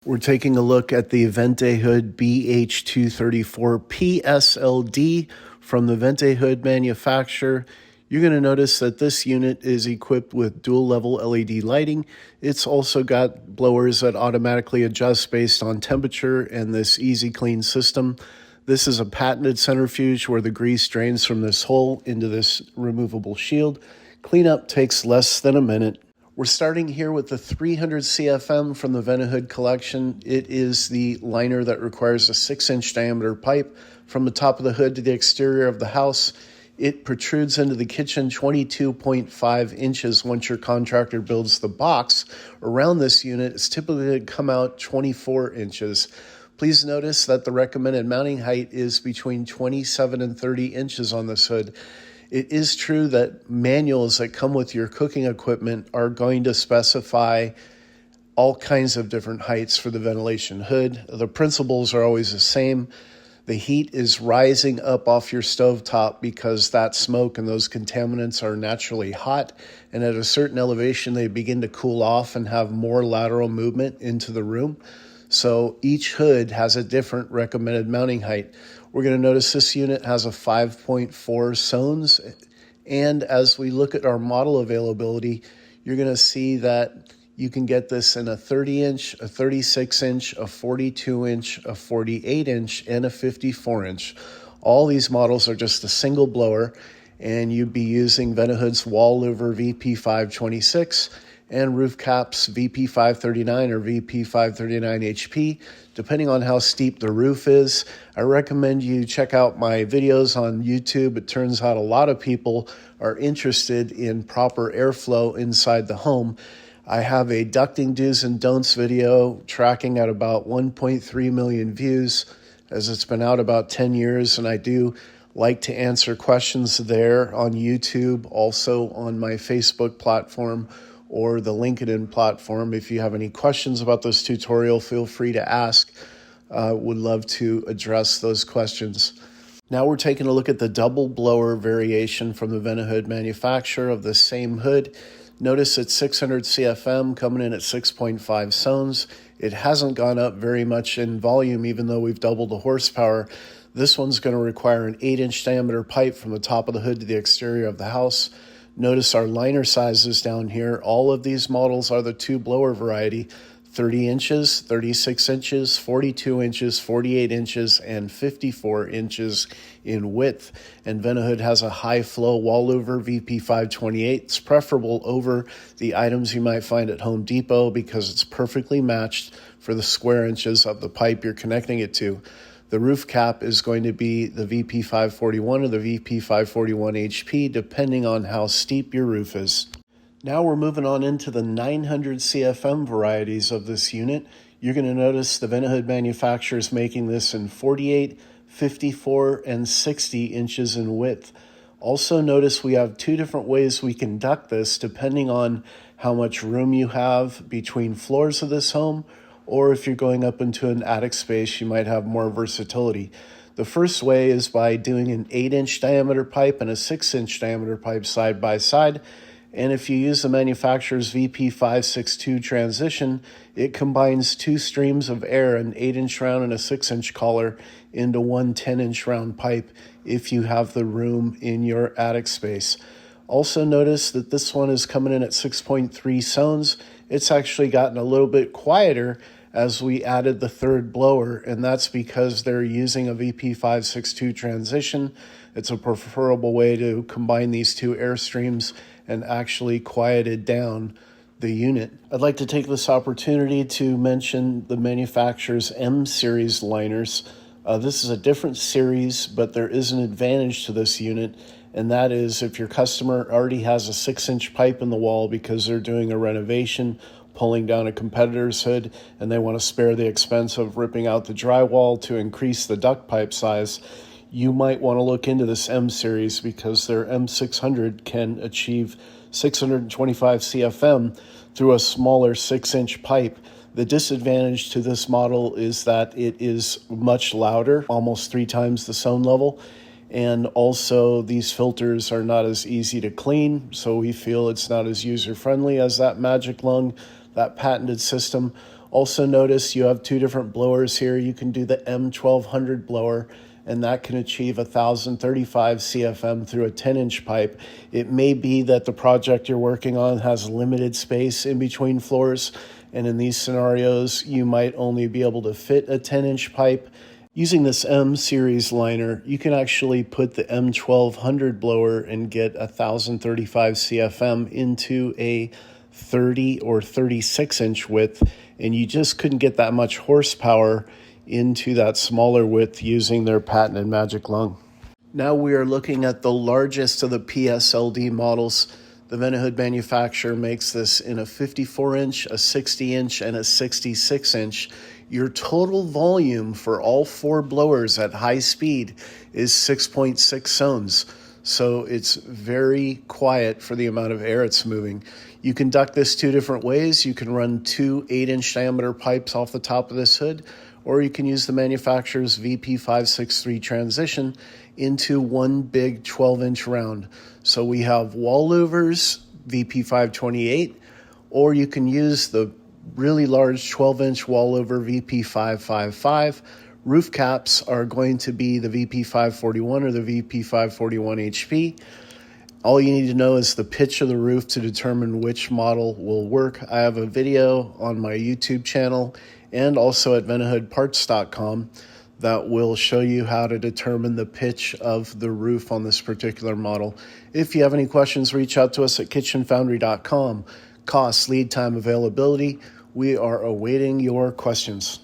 We're taking a look at the VentAHood Bh234Psld from the VentAHood manufacturer. You're going to notice that this unit is equipped with dual level LED lighting. It's also got blowers that automatically adjust based on temperature and this easy clean system. This is a patented centrifuge where the grease drains from this hole into this removable shield. Cleanup takes less than a minute. We're starting here with the 300 CFM from the VentAHood collection. It is the liner that requires a 6-inch diameter pipe from the top of the hood to the exterior of the house. It protrudes into the kitchen 22.5 inches once your contractor builds the box. Around this unit, it's typically going to come out 24 inches. Please notice that the recommended mounting height is between 27 and 30 inches on this hood. It is true that manuals that come with your cooking equipment are going to specify all kinds of different heights for the ventilation hood. The principles are always the same. The heat is rising up off your stovetop because that smoke and those contaminants are naturally hot, and at a certain elevation they begin to cool off and have more lateral movement into the room. So each hood has a different recommended mounting height. We're going to notice this unit has a 5.4 sones, and as we look at our model availability, you're going to see that you can get this in a 30-inch, a 36-inch, a 42-inch, a 48-inch, and a 54-inch. All these models are just a single blower, and you'd be using VentAHood's wall louver VP526 and roof caps VP539 or VP539 HP, depending on how steep the roof is. I recommend you check out my videos on YouTube. It turns out a lot of people are interested in proper airflow inside the home. I have a ducting do's and don'ts video tracking at about 1.3 million views, as it's been out about 10 years, and I do like to answer questions there on YouTube, also on my Facebook platform or the LinkedIn platform. If you have any questions about this tutorial, feel free to ask. Would love to address those questions. Now we're taking a look at the double blower variation from the VentAHood manufacturer of the same hood. Notice it's 600 CFM coming in at 6.5 sones. It hasn't gone up very much in volume, even though we've doubled the horsepower. This one's going to require an 8-inch diameter pipe from the top of the hood to the exterior of the house. Notice our liner sizes down here. All of these models are the two blower variety: 30 inches, 36 inches, 42 inches, 48 inches, and 54 inches in width. And VentAHood has a high flow wall louver VP528. It's preferable over the items you might find at Home Depot because it's perfectly matched for the square inches of the pipe you're connecting it to. The roof cap is going to be the VP541 or the VP541 HP, depending on how steep your roof is. Now we're moving on into the 900 CFM varieties of this unit. You're going to notice the VentAHood manufacturer is making this in 48, 54, and 60 inches in width. Also notice we have two different ways we can duct this depending on how much room you have between floors of this home, or if you're going up into an attic space, you might have more versatility. The first way is by doing an 8-inch diameter pipe and a 6-inch diameter pipe side by side. And if you use the manufacturer's VP562 transition, it combines two streams of air, an 8-inch round and a 6-inch collar, into one 10-inch round pipe if you have the room in your attic space. Also notice that this one is coming in at 6.3 sones. It's actually gotten a little bit quieter as we added the third blower, and that's because they're using a VP562 transition. It's a preferable way to combine these two air streams and actually quieted down the unit. I'd like to take this opportunity to mention the manufacturer's M series liners. This is a different series, but there is an advantage to this unit, and that is if your customer already has a 6-inch pipe in the wall because they're doing a renovation, pulling down a competitor's hood, and they want to spare the expense of ripping out the drywall to increase the duct pipe size, you might want to look into this M series because their M600 can achieve 625 CFM through a smaller 6-inch pipe. The disadvantage to this model is that it is much louder, almost 3 times the sound level, and also these filters are not as easy to clean, so we feel it's not as user-friendly as that Magic Lung, that patented system. Also notice you have two different blowers here. You can do the M1200 blower, and that can achieve 1035 CFM through a 10-inch pipe. It may be that the project you're working on has limited space in between floors, and in these scenarios, you might only be able to fit a 10-inch pipe. Using this M series liner, you can actually put the M1200 blower and get 1035 CFM into a 30 or 36-inch width, and you just couldn't get that much horsepower into that smaller width using their patented magic lung. Now we are looking at the largest of the PSLD models. The VentAHood manufacturer makes this in a 54-inch, a 60-inch, and a 66-inch. Your total volume for all four blowers at high speed is 6.6 ohms. So it's very quiet for the amount of air it's moving. You can duct this two different ways. You can run two 8-inch diameter pipes off the top of this hood, or you can use the manufacturer's VP563 transition into one big 12-inch round. So we have wall louvers, VP528, or you can use the really large 12-inch wall louver VP555. Roof caps are going to be the VP541 or the VP541 HP. All you need to know is the pitch of the roof to determine which model will work. I have a video on my YouTube channel and also at VentAHoodparts.com that will show you how to determine the pitch of the roof on this particular model. If you have any questions, reach out to us at kitchenfoundry.com. Cost, lead time, availability. We are awaiting your questions.